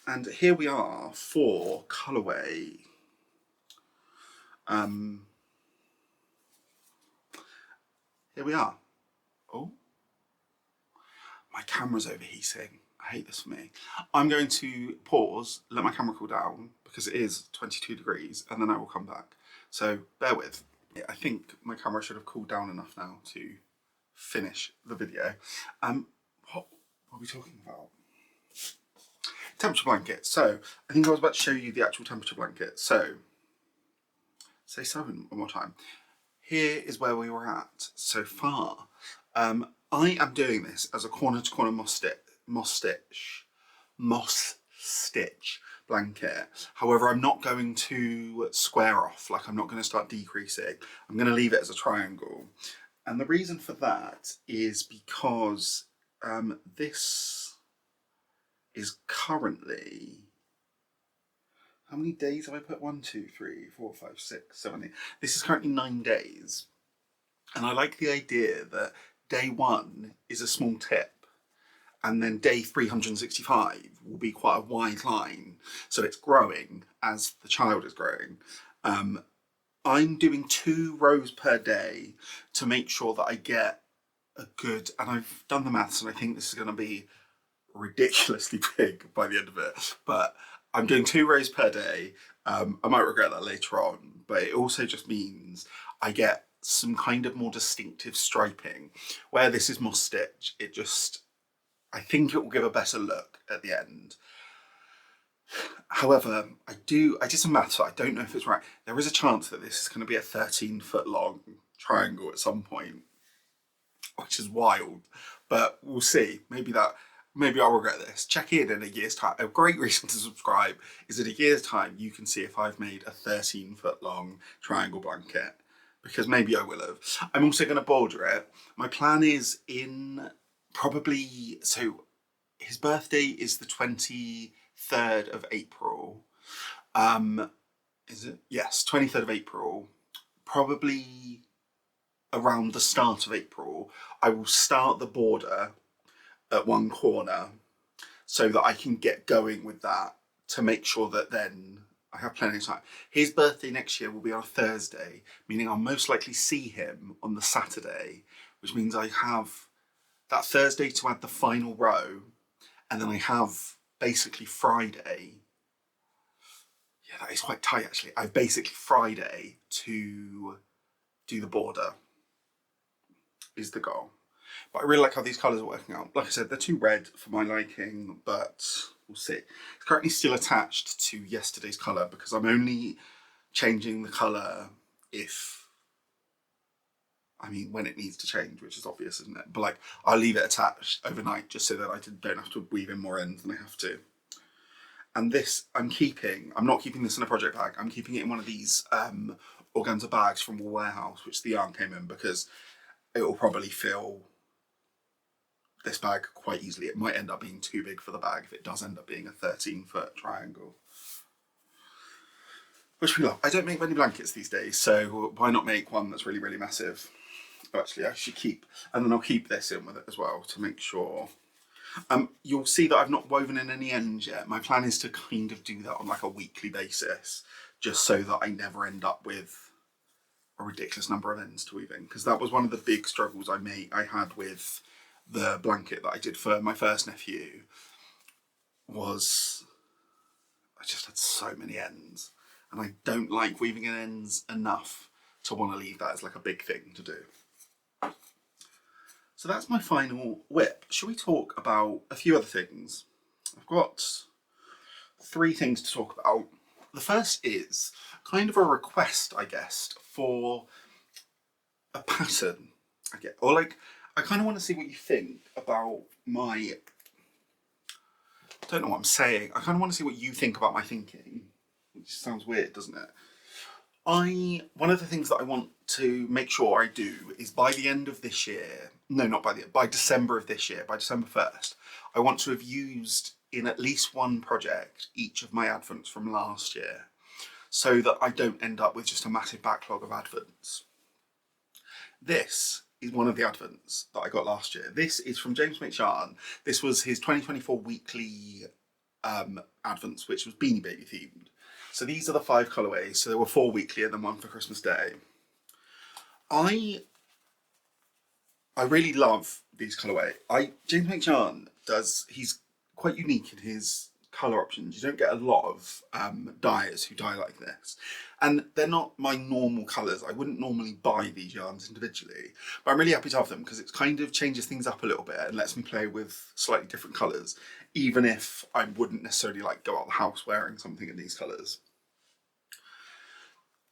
[SPEAKER 1] And here we are for colourway. Here we are. Oh, my camera's overheating. I hate this for me. I'm going to pause, let my camera cool down because it is 22 degrees, and then I will come back. So bear with. I think my camera should have cooled down enough now to finish the video. What are we talking about? Temperature blanket. So I think I was about to show you the actual temperature blanket. So say 7 one more time. Here is where we were at so far. I am doing this as a corner to corner moss stitch blanket. However, I'm not going to square off, like I'm not going to start decreasing. I'm going to leave it as a triangle. And the reason for that is because this is currently, how many days have I put? 1, 2, 3, 4, 5, 6, 7, 8. This is currently 9 days. And I like the idea that day 1 is a small tip, and then day 365 will be quite a wide line. So it's growing as the child is growing. I'm doing 2 rows per day to make sure that I get a good, and I've done the maths and I think this is going to be ridiculously big by the end of it, but I'm doing 2 rows per day. I might regret that later on, but it also just means I get some kind of more distinctive striping. Where this is moss stitch, it just, I think it will give a better look at the end. However, I did some maths, so I don't know if it's right. There is a chance that this is going to be a 13-foot long triangle at some point, which is wild, but we'll see. Maybe I'll regret this. Check in a year's time. A great reason to subscribe is in a year's time you can see if I've made a 13-foot long triangle blanket, because maybe I will have. I'm also going to border it. My plan is in probably, so his birthday is the 23rd of April. Is it? Yes, 23rd of April. Probably around the start of April, I will start the border at one corner so that I can get going with that to make sure that then I have plenty of time. His birthday next year will be on a Thursday, meaning I'll most likely see him on the Saturday, which means I have that Thursday to add the final row, and then I have basically Friday. Yeah, that is quite tight actually. I have basically Friday to do the border, is the goal. But I really like how these colours are working out. Like I said, they're too red for my liking, but we'll see. It's currently still attached to yesterday's colour because I'm only changing the colour when it needs to change, which is obvious, isn't it? But like, I'll leave it attached overnight just so that I don't have to weave in more ends than I have to. And this I'm not keeping this in a project bag. I'm keeping it in one of these organza bags from a warehouse, which the yarn came in, because it will probably fill this bag quite easily. It might end up being too big for the bag if it does end up being a 13-foot triangle. which we love. I don't make many blankets these days, so why not make one that's really, really massive? Oh, actually, I should keep, and then I'll keep this in with it as well to make sure. You'll see that I've not woven in any ends yet. My plan is to kind of do that on like a weekly basis, just so that I never end up with a ridiculous number of ends to weave in, because that was one of the big struggles I had with the blanket that I did for my first nephew. Was I just had so many ends, and I don't like weaving in ends enough to want to leave that as like a big thing to do. So that's my final WIP. Shall we talk about a few other things? I've got 3 things to talk about. The first is kind of a request, I guess, for a pattern. Or like, I kind of want to see what you think about my, I don't know what I'm saying. I kind of want to see what you think about my thinking, which sounds weird, doesn't it? One of the things that I want to make sure I do is by the end of this year, no, not by December of this year, by December 1st, I want to have used in at least one project each of my advents from last year, so that I don't end up with just a massive backlog of advents. This is one of the advents that I got last year. This is from James Makes Yarn. This was his 2024 weekly advents, which was Beanie Baby themed. So these are the 5 colourways. So there were 4 weekly and then 1 for Christmas Day. I really love these colourways. James Makes Yarn he's quite unique in his colour options. You don't get a lot of dyers who dye like this. And they're not my normal colours. I wouldn't normally buy these yarns individually, but I'm really happy to have them because it kind of changes things up a little bit and lets me play with slightly different colours, even if I wouldn't necessarily like go out the house wearing something in these colours.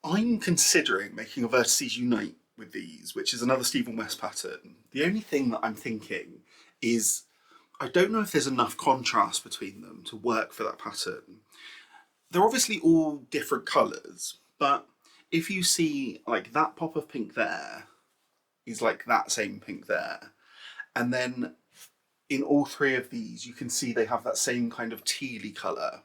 [SPEAKER 1] I'm considering making a Vertices Unite with these, which is another Stephen West pattern. The only thing that I'm thinking is I don't know if there's enough contrast between them to work for that pattern. They're obviously all different colours, but if you see like that pop of pink there is like that same pink there, and then in all 3 of these you can see they have that same kind of tealy colour.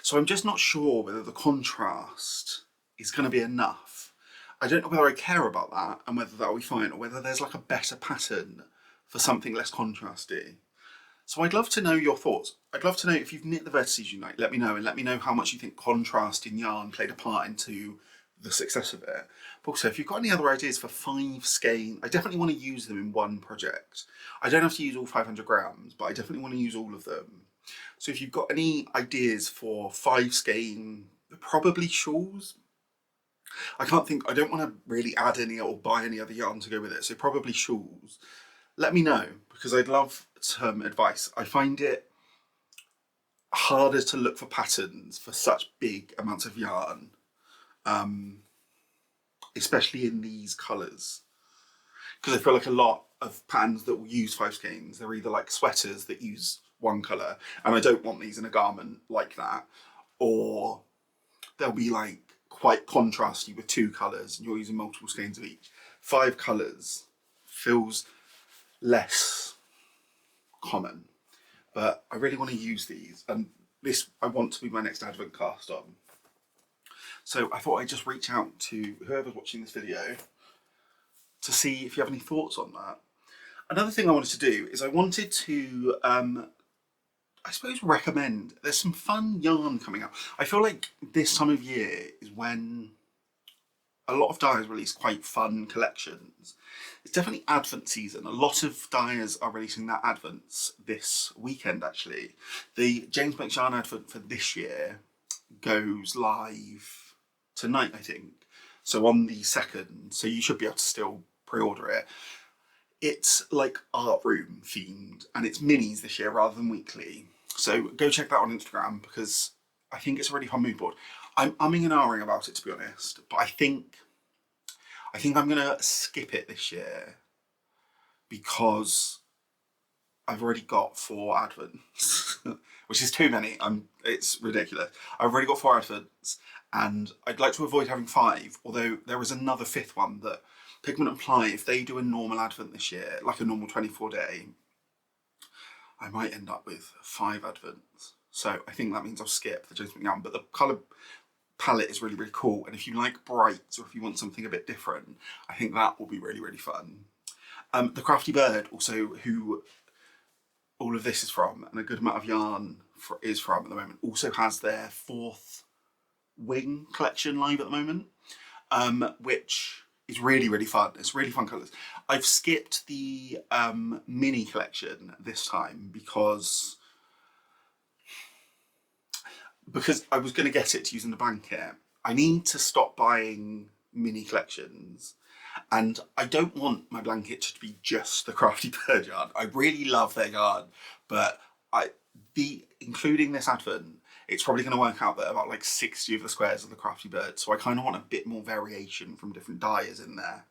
[SPEAKER 1] So I'm just not sure whether the contrast is going to be enough. I don't know whether I care about that and whether that'll be fine, or whether there's like a better pattern for something less contrasty. So I'd love to know your thoughts. I'd love to know if you've knit the Vertices Unite, let me know, and let me know how much you think contrast in yarn played a part into the success of it. But also, if you've got any other ideas for 5 skein, I definitely want to use them in one project. I don't have to use all 500 grams, but I definitely want to use all of them. So if you've got any ideas for 5 skein, probably shawls. I don't want to really add any or buy any other yarn to go with it, so probably shawls. Let me know, because I'd love some advice. I find it harder to look for patterns for such big amounts of yarn, especially in these colours, because I feel like a lot of patterns that will use 5 skeins, they're either like sweaters that use one colour, and I don't want these in a garment like that, or they'll be like quite contrasty with 2 colours and you're using multiple skeins of each. 5 colours feels less common, but I really want to use these, and this I want to be my next advent cast on. So I thought I'd just reach out to whoever's watching this video to see if you have any thoughts on that. Another thing I wanted to do is I wanted to I suppose recommend, there's some fun yarn coming out. I feel like this time of year is when a lot of dyers release quite fun collections. It's definitely advent season. A lot of dyers are releasing their advents this weekend actually. The James Makes Yarn advent for this year goes live tonight, I think. So on the 2nd, so you should be able to still pre-order it. It's like art room themed, and it's minis this year rather than weekly. So go check that on Instagram, because I think it's a really fun mood board. I'm umming and ahhing about it, to be honest, but I think I'm gonna skip it this year because I've already got 4 advents, which is too many. It's ridiculous. I've already got 4 advents, and I'd like to avoid having 5, although there is another 5th one that Pigment Ply, if they do a normal advent this year, like a normal 24-day, I might end up with 5 advents. So I think that means I'll skip the James Makes Yarn, but the colour palette is really, really cool. And if you like brights, or if you want something a bit different, I think that will be really, really fun. The Crafty Bird, also, who all of this is from, and a good amount of yarn is from at the moment, also has their 4th wing collection live at the moment, which is really, really fun. It's really fun colours. I've skipped the mini collection this time because I was going to get it to use in the blanket. I need to stop buying mini collections, and I don't want my blanket to be just the Crafty Bird yarn. I really love their yarn, but including this advent, it's probably going to work out that about like 60 of the squares are the Crafty Bird, so I kind of want a bit more variation from different dyers in there.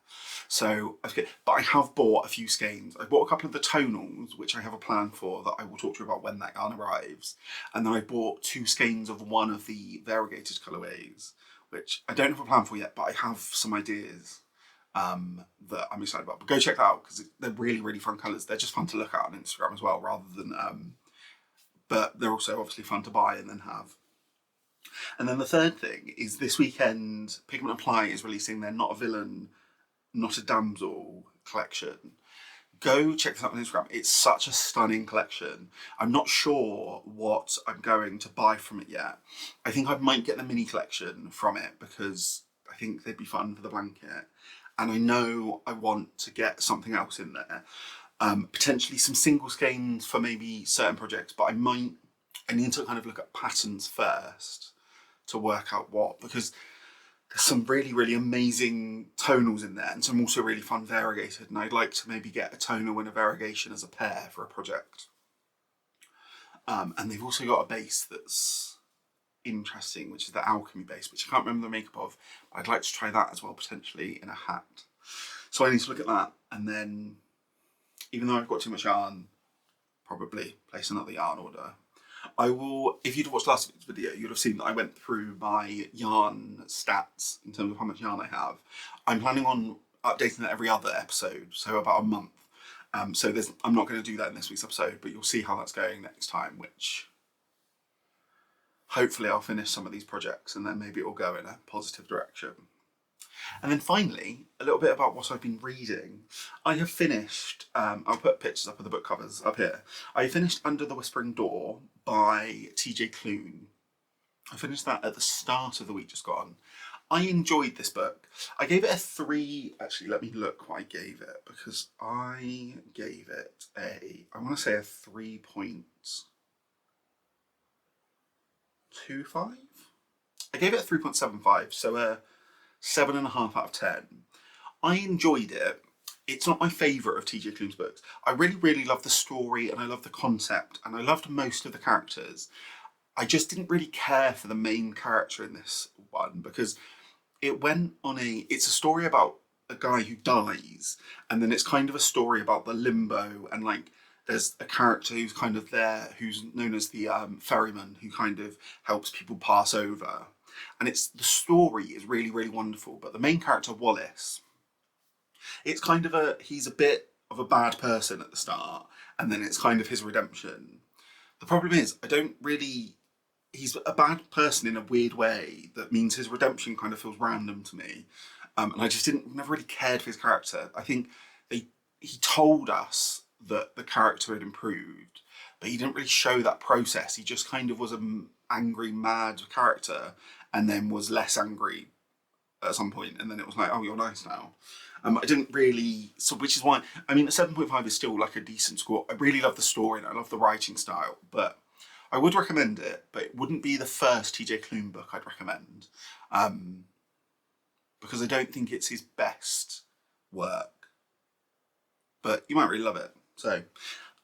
[SPEAKER 1] So, but I have bought a few skeins. I bought a couple of the tonals, which I have a plan for that I will talk to you about when that yarn arrives. And then I bought 2 skeins of one of the variegated colourways, which I don't have a plan for yet, but I have some ideas that I'm excited about. But go check that out, because they're really, really fun colours. They're just fun to look at on Instagram as well, rather than, but they're also obviously fun to buy and then have. And then the third thing is this weekend, Pigment Ply is releasing their Not a Villain, Not a Damsel collection. Go check this out on Instagram. It's such a stunning collection. I'm not sure what I'm going to buy from it yet. I think I might get the mini collection from it because I think they'd be fun for the blanket. And I know I want to get something else in there. Potentially some single skeins for maybe certain projects, but I need to kind of look at patterns first to work out what, because there's some really, really amazing tonals in there and some also really fun variegated, and I'd like to maybe get a tonal and a variegation as a pair for a project. And they've also got a base that's interesting, which is the alchemy base, which I can't remember the makeup of. I'd like to try that as well, potentially in a hat. So I need to look at that, and then, even though I've got too much yarn, probably place another yarn order. I will, if you'd watched last week's video, you'd have seen that I went through my yarn stats in terms of how much yarn I have. I'm planning on updating that every other episode, so about a month. So I'm not going to do that in this week's episode, but you'll see how that's going next time, which hopefully I'll finish some of these projects and then maybe it will go in a positive direction. And then finally, a little bit about what I've been reading. I have finished, I'll put pictures up of the book covers up here. I finished Under the Whispering Door by TJ Klune. I finished that at the start of the week just gone. I enjoyed this book. I gave it a 3, actually let me look what I gave it, because I gave it I want to say a 3.25? I gave it a 3.75, so a 7.5 out of 10. I enjoyed it. It's not my favourite of TJ Klune's books. I really, really love the story and I love the concept and I loved most of the characters. I just didn't really care for the main character in this one because it went on it's a story about a guy who dies, and then it's kind of a story about the limbo, and like there's a character who's kind of there, who's known as the ferryman, who kind of helps people pass over. And the story is really, really wonderful. But the main character, Wallace, it's kind of he's a bit of a bad person at the start, and then it's kind of his redemption. The problem is, he's a bad person in a weird way that means his redemption kind of feels random to me. And I just never really cared for his character. I think he told us that the character had improved, but he didn't really show that process. He just kind of was an angry, mad character, and then was less angry at some point, and then it was like, oh, you're nice now. I didn't really, which is why, I mean, a 7.5 is still like a decent score. I really love the story and I love the writing style, but I would recommend it, but it wouldn't be the first TJ Klune book I'd recommend, because I don't think it's his best work, but you might really love it. So,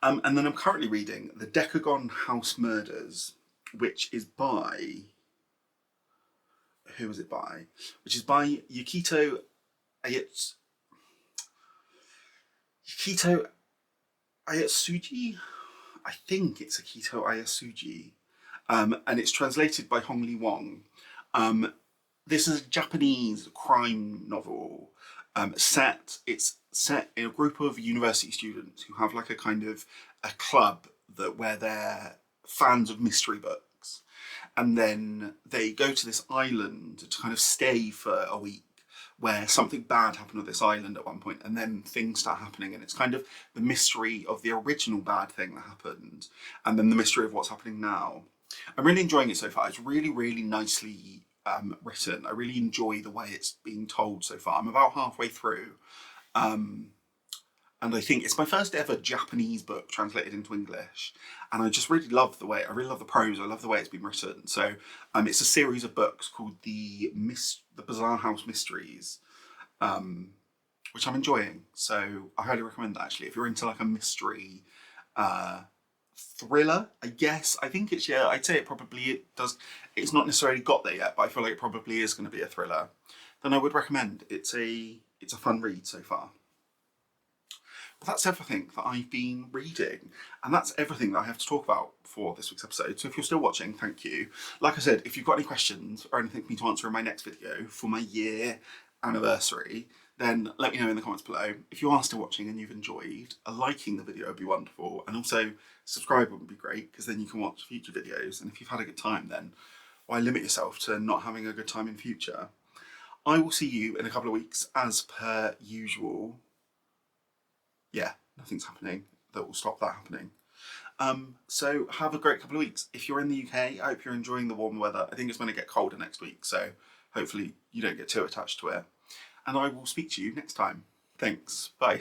[SPEAKER 1] and then I'm currently reading The Decagon House Murders, which is by, who is it by? Which is by Yukito Ayatsuji? I think it's Akito Ayatsuji. And it's translated by Hong Lee Wong. This is a Japanese crime novel. It's set in a group of university students who have like a kind of a club where they're fans of mystery books. and then they go to this island to kind of stay for a week, where something bad happened on this island at one point, and then things start happening, and it's kind of the mystery of the original bad thing that happened, and then the mystery of what's happening now. I'm really enjoying it so far. It's really, really nicely written. I really enjoy the way it's being told so far. I'm about halfway through, and I think it's my first ever Japanese book translated into English, and I just really love the way, I really love the prose, I love the way it's been written. So it's a series of books called the Bizarre House Mysteries, which I'm enjoying. So I highly recommend that, actually, if you're into like a mystery thriller, I guess. I think it's, yeah, I'd say it does. It's not necessarily got there yet, but I feel like it probably is going to be a thriller. Then I would recommend. It's a fun read so far. Well, that's everything that I've been reading, and that's everything that I have to talk about for this week's episode. So if you're still watching, thank you. Like I said, if you've got any questions or anything for me to answer in my next video for my year anniversary, then let me know in the comments below. If you are still watching and you've enjoyed, liking the video would be wonderful, and also subscribing would be great, because then you can watch future videos, and if you've had a good time, then why limit yourself to not having a good time in future? I will see you in a couple of weeks as per usual. Yeah, nothing's happening that will stop that happening. So have a great couple of weeks. If you're in the UK, I hope you're enjoying the warm weather. I think it's going to get colder next week, so hopefully you don't get too attached to it. And I will speak to you next time. Thanks, bye.